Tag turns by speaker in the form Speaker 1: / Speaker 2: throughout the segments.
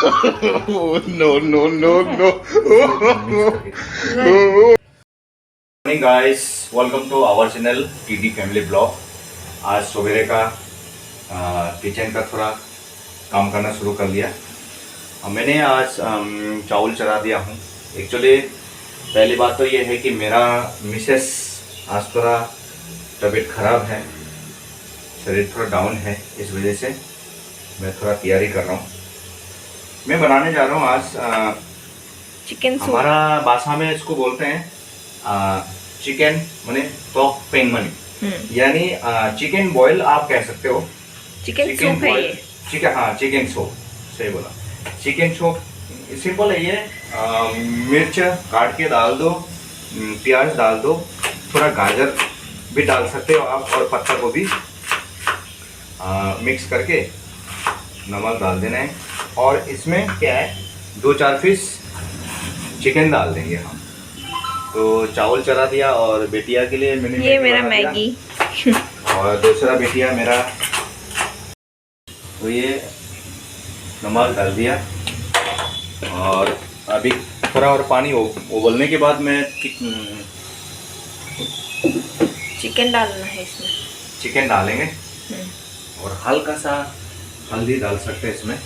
Speaker 1: No, no, no, no.
Speaker 2: Morning guys, welcome to our channel TD family blog. आज सवेरे का kitchen का थोड़ा काम करना शुरू कर लिया। मैंने आज चावल चढ़ा दिया हूँ। एक्चुअली पहली बात तो ये है कि मेरा मिसेस आज थोड़ा तबीयत ख़राब है, शरीर थोड़ा डाउन है, इस वजह से मैं थोड़ा तैयारी कर रहा हूँ। मैं बनाने जा रहा हूँ आज
Speaker 3: चिकन सूप।
Speaker 2: हमारा भाषा में इसको बोलते हैं चिकन मने टॉक पेंगमनी, यानी चिकन बॉयल आप कह सकते हो।
Speaker 3: चिकन सूप है ये।
Speaker 2: चिकन, हाँ चिकन सूप, सही बोला। चिकन सूप सिंपल है ये। मिर्च काट के डाल दो, प्याज डाल दो, थोड़ा गाजर भी डाल सकते हो आप, और पत्ता गोभी मिक्स करके नमक डाल देना है। और इसमें क्या है, 2-4 पीस चिकन डाल देंगे हम। तो चावल चढ़ा दिया और बेटिया के लिए मैंने
Speaker 3: ये मेरा मैगी
Speaker 2: और दूसरा बेटिया मेरा, तो ये नमक डाल दिया। और अभी थोड़ा और पानी उबलने के बाद मैं
Speaker 3: चिकन डालना है इसमें।
Speaker 2: चिकन डालेंगे और हल्का सा हल्दी डाल सकते हैं इसमें।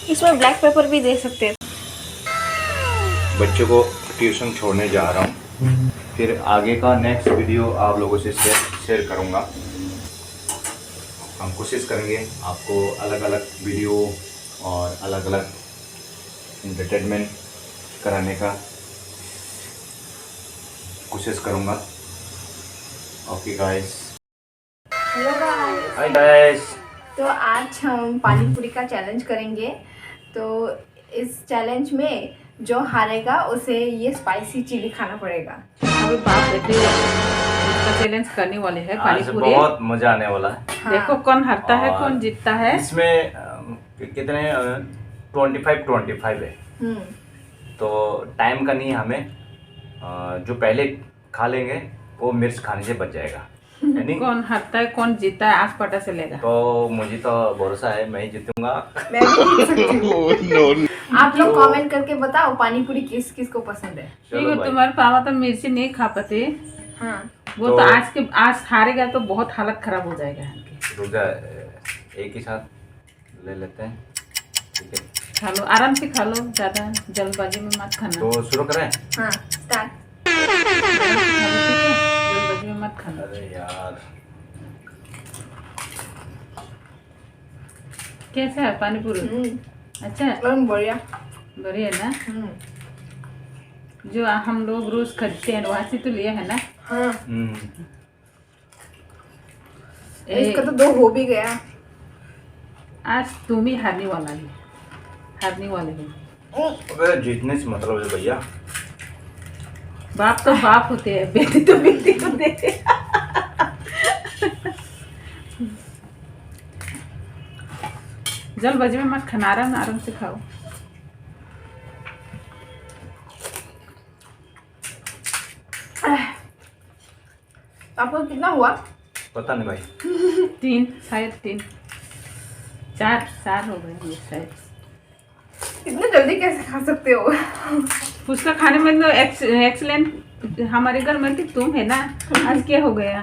Speaker 3: इसमें ब्लैक पेपर भी दे सकते हैं।
Speaker 2: बच्चों को ट्यूशन छोड़ने जा रहा हूँ, फिर आगे का नेक्स्ट वीडियो आप लोगों से शेयर करूँगा। हम कोशिश करेंगे आपको अलग अलग वीडियो और अलग अलग एंटरटेनमेंट कराने का कोशिश करूँगा। Okay guys,
Speaker 4: hello guys.
Speaker 2: Hi guys.
Speaker 4: तो आज हम पानी पूरी का चैलेंज करेंगे। तो इस चैलेंज में जो हारेगा उसे ये स्पाइसी चिली खाना पड़ेगा।
Speaker 5: अभी बाप देखिए, इसका चैलेंज करने वाले हैं पानी
Speaker 2: आज
Speaker 5: पूरी।
Speaker 2: बहुत मजा आने वाला है।
Speaker 4: हाँ।
Speaker 5: देखो कौन हारता है
Speaker 2: और
Speaker 5: कौन जीतता है।
Speaker 2: इसमें कितने 25 है। तो टाइम का नहीं, हमें जो पहले खा लेंगे वो मिर्च खाने से बच जाएगा। यानी
Speaker 5: कौन हारता है कौन जीतता है आज पता चलेगा।
Speaker 2: तो मुझे तो भरोसा है मैं ही जीतूंगा।
Speaker 4: मैं भी जीत सकती हूँ।
Speaker 1: No,
Speaker 4: आप लोग कमेंट करके बताओ पानी पूरी किस किस को पसंद है।
Speaker 5: ठीक
Speaker 2: चलो
Speaker 5: है,
Speaker 2: भाई।
Speaker 5: तुम्हारे पापा तो मिर्ची नहीं खा पाते।
Speaker 4: हाँ।
Speaker 5: वो तो आज हारेगा तो बहुत हालत खराब हो जाएगा इनकी।
Speaker 2: रुक जा, एक ही साथ ले लेते हैं, ठीक है।
Speaker 5: खा लो, आराम से खा लो, ज्यादा जल्दबाजी में मत खाना।
Speaker 2: तो शुरू करें।
Speaker 4: हाँ स्टार्ट।
Speaker 5: जल्दबाजी में मत खाना।
Speaker 2: अरे यार,
Speaker 5: कैसा है पानी पूरी? अच्छा है,
Speaker 4: बढ़िया।
Speaker 5: बढ़िया है ना। जो हम लोग रोज खरीदते हैं वहां से तो लिया है ना।
Speaker 4: हाँ। इसका
Speaker 5: ए,
Speaker 4: तो 2 हो भी गया।
Speaker 5: आज तुम ही हारने वाला है, हारने वाले हो।
Speaker 2: अबे जीतने से मतलब है भैया।
Speaker 5: बाप तो बाप होते हैं, बेटी तो बेटी होते हैं। जल्दबाजी में मत खाना, आराम से खाओ।
Speaker 4: आपको कितना हुआ?
Speaker 2: पता नहीं भाई।
Speaker 5: 3 शायद 3 4 हो गए ये शायद।
Speaker 4: इतने जल्दी कैसे खा सकते हो?
Speaker 5: फुचका खाने में तो एक्सीलेंट हमारे घर में तो तुम है ना। आज क्या हो गया?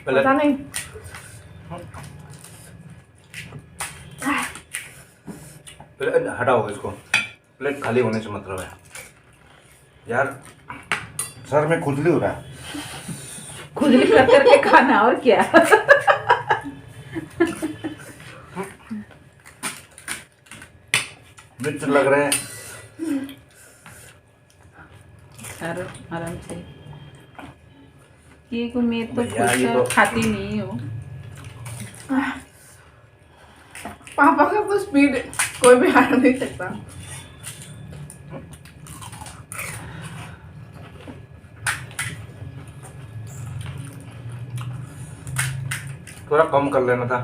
Speaker 4: पता नहीं।
Speaker 2: पहले हटाओ इसको, प्लेट खाली होने से मतलब है यार। सर में खुजली हो रहा है।
Speaker 5: खुजली कर करके खाना, और क्या।
Speaker 2: मिर्च लग रहे हैं।
Speaker 5: आराम से ये को मैं तो
Speaker 2: भैया, ये तो
Speaker 5: खाती नहीं हूँ।
Speaker 4: पापा का तो स्पीड कोई भी हरा नहीं सकता।
Speaker 2: थोड़ा कम कर लेना था।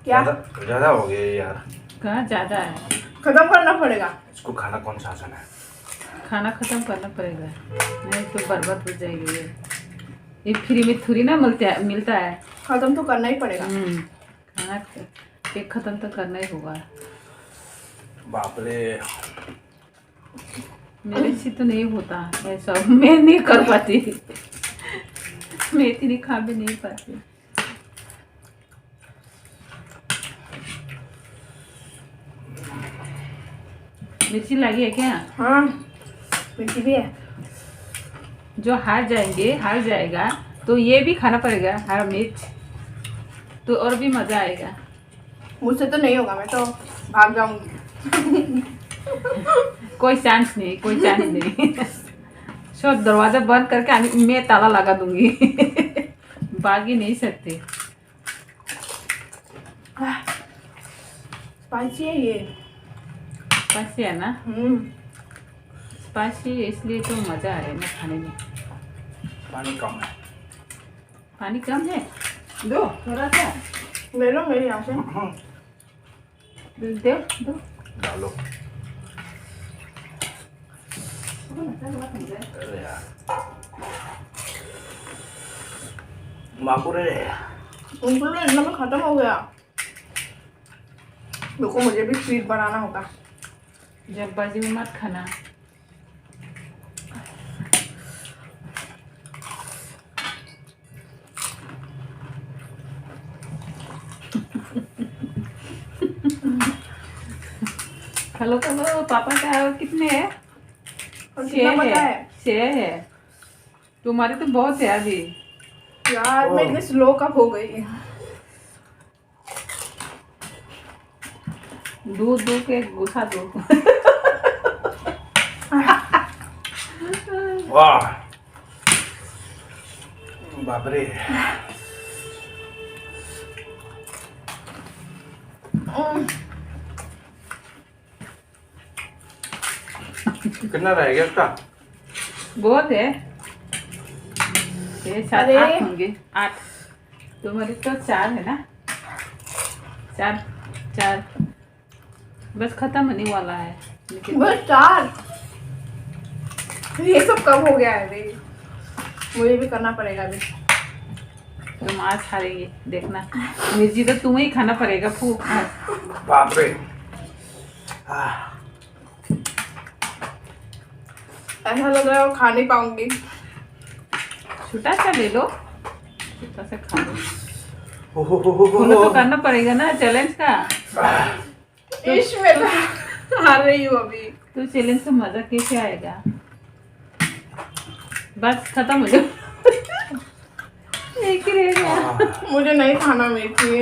Speaker 4: क्या?
Speaker 2: ज्यादा हो गया यार।
Speaker 5: कहाँ ज्यादा है?
Speaker 4: खत्म करना पड़ेगा।
Speaker 2: इसको खाना कौन सा आसान है?
Speaker 5: खाना खत्म करना पड़ेगा, नहीं तो बर्बाद हो जाएगी। ये फ्री में थोड़ी ना मिलता है।
Speaker 4: खत्म तो करना ही पड़ेगा।
Speaker 5: खाना एक खत्म तो करना ही होगा।
Speaker 2: बाप रे,
Speaker 5: मेरे से तो नहीं होता ऐसा, मैं नहीं कर पाती। मैं इतनी खा भी नहीं पाती। मिर्ची लगी है क्या?
Speaker 4: हाँ मिर्ची भी है।
Speaker 5: जो हार जाएगा तो ये भी खाना पड़ेगा, हरा मिर्च, तो और भी मजा आएगा।
Speaker 4: मुझसे तो नहीं होगा, मैं तो भाग जाऊंगी।
Speaker 5: कोई चांस नहीं। सब दरवाजा बंद करके मैं ताला लगा दूंगी। भाग ही नहीं सकते।
Speaker 4: स्पाइसी है ये।
Speaker 5: स्पाइसी है ना? स्पाइसी इसलिए तो मजा आए ना खाने में।
Speaker 2: पानी कम है।
Speaker 5: पानी कम है, दो थोड़ा सा
Speaker 4: ले लो मेरे यहाँ से।
Speaker 5: दो।
Speaker 2: डालो। अरे यार, माकुरे
Speaker 4: उनको इतना में खत्म हो गया। देखो मुझे भी स्वीट बनाना होगा।
Speaker 5: जल्दबाजी में मत खाना। खलो पापा का कितने है?
Speaker 4: और कितना बचा है?
Speaker 5: 6 है। तुम्हारे तो बहुत है अभी।
Speaker 4: यार मैं इतनी स्लो कब हो गई।
Speaker 5: दूध दो के गुस्सा दो।
Speaker 2: वाह, बाप रे। कितना रह गया उसका?
Speaker 5: बहुत है। 6 7
Speaker 4: अरे।
Speaker 5: 8 होंगे। 8 तुम्हारे तो 4 है ना? 4 बस खत्म होने वाला है। लेकिन
Speaker 4: बस 4। ये सब कब हो गया है अभी? मुझे भी करना पड़ेगा अभी।
Speaker 5: तुम आज हारेंगे देखना। मिर्ची तो तुम्हें ही खाना पड़ेगा फूक।
Speaker 2: बाप रे।
Speaker 4: ऐसा लग रहा है वो खा नहीं पाऊंगी।
Speaker 5: छोटा सा ले लो, छोटा सा खा लो। फॉलो तो करना पड़ेगा ना चैलेंज का।
Speaker 4: इसमें तो हार रही हूँ अभी।
Speaker 5: तो चैलेंज का मजा कैसे आएगा? बस खत्म हो जाओ। एक ही रह गया।
Speaker 4: मुझे नहीं खाना मिर्ची।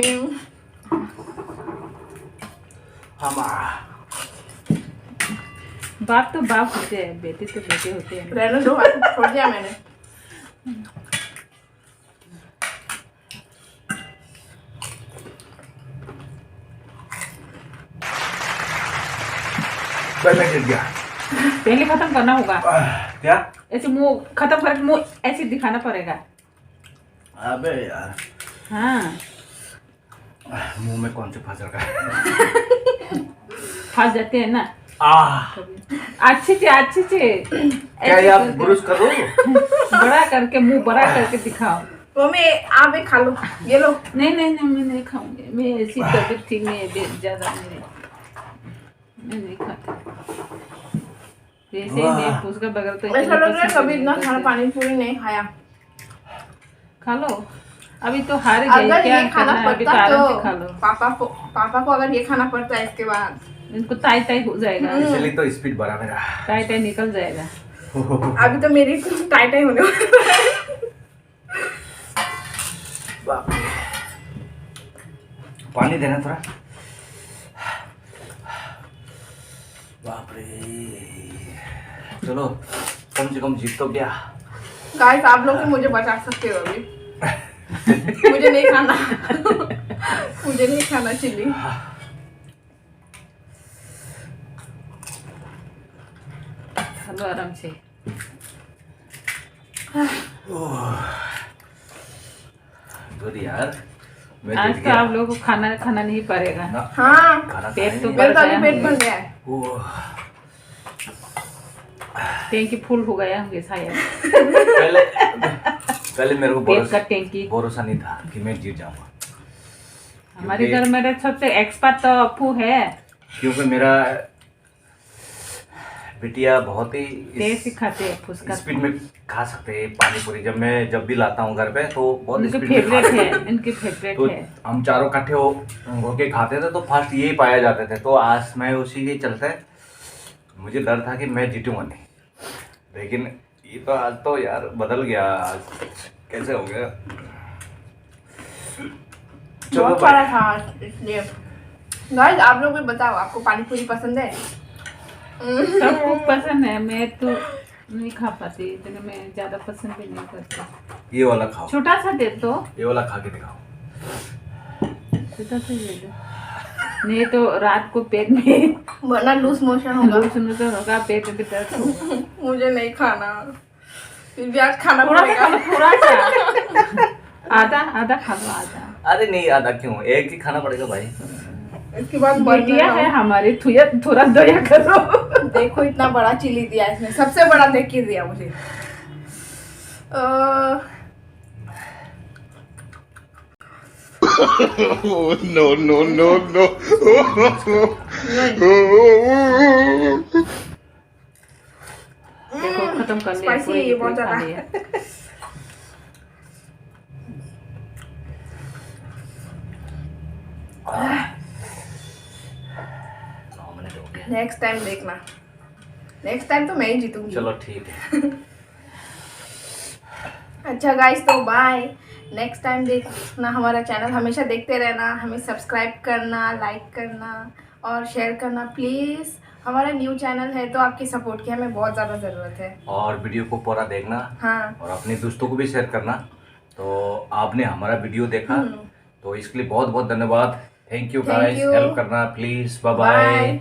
Speaker 5: बाप तो बाप होते हैं, बेटे तो बेटे होते हैं।
Speaker 4: रहने दो, छोड़ दिया मैंने।
Speaker 2: मैं गिर गया।
Speaker 5: पहले खत्म करना होगा।
Speaker 2: क्या?
Speaker 5: ऐसे मुंह खत्म करके मुंह ऐसे दिखाना पड़ेगा।
Speaker 2: अबे यार,
Speaker 5: हाँ
Speaker 2: मुंह में कौन से फंस रखा है?
Speaker 5: फंस जाते हैं ना। अच्छे से
Speaker 2: क्या यार, ब्रुश करो।
Speaker 5: बड़ा करके मुंह बड़ा करके दिखाओ।
Speaker 4: मम्मी आप भी खा लो, ये लो।
Speaker 5: नहीं मैं नहीं खाऊंगी। मैं ऐसी तबीयत ठीक नहीं है ज्यादा। मैं नहीं खाती वैसे ही। मैं उसका बगैर तो
Speaker 4: ऐसा लग रहा है कभी इतना खाना पानी पूरी नहीं खाया।
Speaker 5: खा लो, अभी तो हार गई।
Speaker 4: अगर
Speaker 5: क्या
Speaker 4: ये खाना
Speaker 5: करना है? अभी तो
Speaker 4: पड़ता
Speaker 5: आराम
Speaker 4: तो
Speaker 5: से खा लो।
Speaker 4: पापा को अगर ये खाना पड़ता है इसके बाद
Speaker 5: इनको ताई हो जाएगा।
Speaker 2: इसलिए तो स्पीड बढ़ा मेरा।
Speaker 5: ताई निकल जाएगा।
Speaker 4: अभी तो मेरी टाइट होने वाली है।
Speaker 2: बाप रे। पानी देना थोड़ा। बाप रे, चलो कम से कम जीत तो गया।
Speaker 4: गाइस आप लोग भी मुझे बचा सकते हो अभी। मुझे नहीं खाना। मुझे नहीं खाना चिल्ली।
Speaker 5: चलो आराम से।
Speaker 2: गुड यार, मैं
Speaker 5: आज
Speaker 2: जीत
Speaker 5: तो
Speaker 2: गया।
Speaker 5: आप लोगों को खाना नहीं पड़ेगा।
Speaker 2: ना,
Speaker 4: हाँ
Speaker 2: खाना
Speaker 5: पेट तो
Speaker 2: खाएंगे।
Speaker 4: मेरा तो अभी पेट
Speaker 5: होंगे।
Speaker 4: भर गया है।
Speaker 2: ओह,
Speaker 5: टैंकी फुल हो गया होंगे शायद।
Speaker 2: पहले मेरे को
Speaker 5: पेट का टैंकी।
Speaker 2: भरोसा नहीं था कि मैं जीत जाऊंगा।
Speaker 5: हमारे घर में सबसे एक्सपर्ट तो अप्पू है।
Speaker 2: क्योंकि मेरा बिटिया बहुत ही
Speaker 5: तेज सिखाते हैं फुसका।
Speaker 2: स्पीड में खा सकते हैं पानी पूरी। जब भी लाता हूँ घर पे तो बहुत
Speaker 5: इनके
Speaker 2: स्पीड में
Speaker 5: फेवरेट
Speaker 2: खाते
Speaker 5: है,
Speaker 2: हैं।
Speaker 5: इनके फेवरेट
Speaker 2: तो
Speaker 5: है।
Speaker 2: हम चारों इकट्ठे होके खाते थे तो फर्स्ट यही पाया जाते थे। तो आज मैं उसी के चलते मुझे डर था कि मैं जीतूंगा नहीं, लेकिन ये तो आज तो यार बदल गया। आज कैसे हो गया? चलो
Speaker 4: बहुत
Speaker 2: भाई।
Speaker 4: सारा था इसलिए। गाइस आप लोग भी बताओ, आपको पानी पूरी पसंद है?
Speaker 5: सबको पसंद है, मैं तो नहीं खा पाती इतने, मैं ज्यादा पसंद भी नहीं करती।
Speaker 2: ये वाला खाओ,
Speaker 5: छोटा सा दे दो,
Speaker 2: ये वाला खा के दिखाओ।
Speaker 5: छोटा सा दे दो, नहीं तो रात को पेट में
Speaker 4: वरना लूज मोशन होगा।
Speaker 5: तो होगा, पेट में दर्द होगा।
Speaker 4: मुझे नहीं खाना, फिर भी आज खाना
Speaker 5: थोड़ा सा खा लो,
Speaker 4: पड़ेगा।
Speaker 5: थोड़ा सा, आधा आधा खा लो, आधा।
Speaker 2: अरे नहीं, आधा क्यों, एक ही खाना पड़ेगा भाई।
Speaker 4: इसके बाद
Speaker 5: बेटिया है हमारी, थोड़ा दया करो।
Speaker 4: देखो इतना बड़ा चिली दिया इसने, सबसे बड़ा देख के दिया मुझे।
Speaker 1: No, no, no, no.
Speaker 5: देखो खत्म कर लिया,
Speaker 4: Spicy
Speaker 5: पूरी
Speaker 4: है ये बहुत
Speaker 5: खा
Speaker 4: ज्यादा।
Speaker 5: लिया।
Speaker 2: 9 मिनट हो गए।
Speaker 4: नेक्स्ट टाइम देखना, नेक्स्ट टाइम तो मैं ही जीतूंगी।
Speaker 2: चलो ठीक है।
Speaker 4: अच्छा गाइस, तो बाय। नेक्स्ट टाइम देखना हमारा चैनल, हमेशा देखते रहना, हमें सब्सक्राइब करना, लाइक करना और शेयर करना प्लीज़। हमारा न्यू चैनल है तो आपकी सपोर्ट की हमें बहुत ज़्यादा ज़रूरत है।
Speaker 2: और वीडियो को पूरा देखना,
Speaker 4: हाँ,
Speaker 2: और अपने दोस्तों को भी शेयर करना। तो आपने हमारा वीडियो देखा तो इसके लिए बहुत बहुत धन्यवाद। Thank you
Speaker 4: Thank
Speaker 2: guys,
Speaker 4: you.
Speaker 2: Help करना प्लीज। Bye
Speaker 4: bye.
Speaker 2: बाय।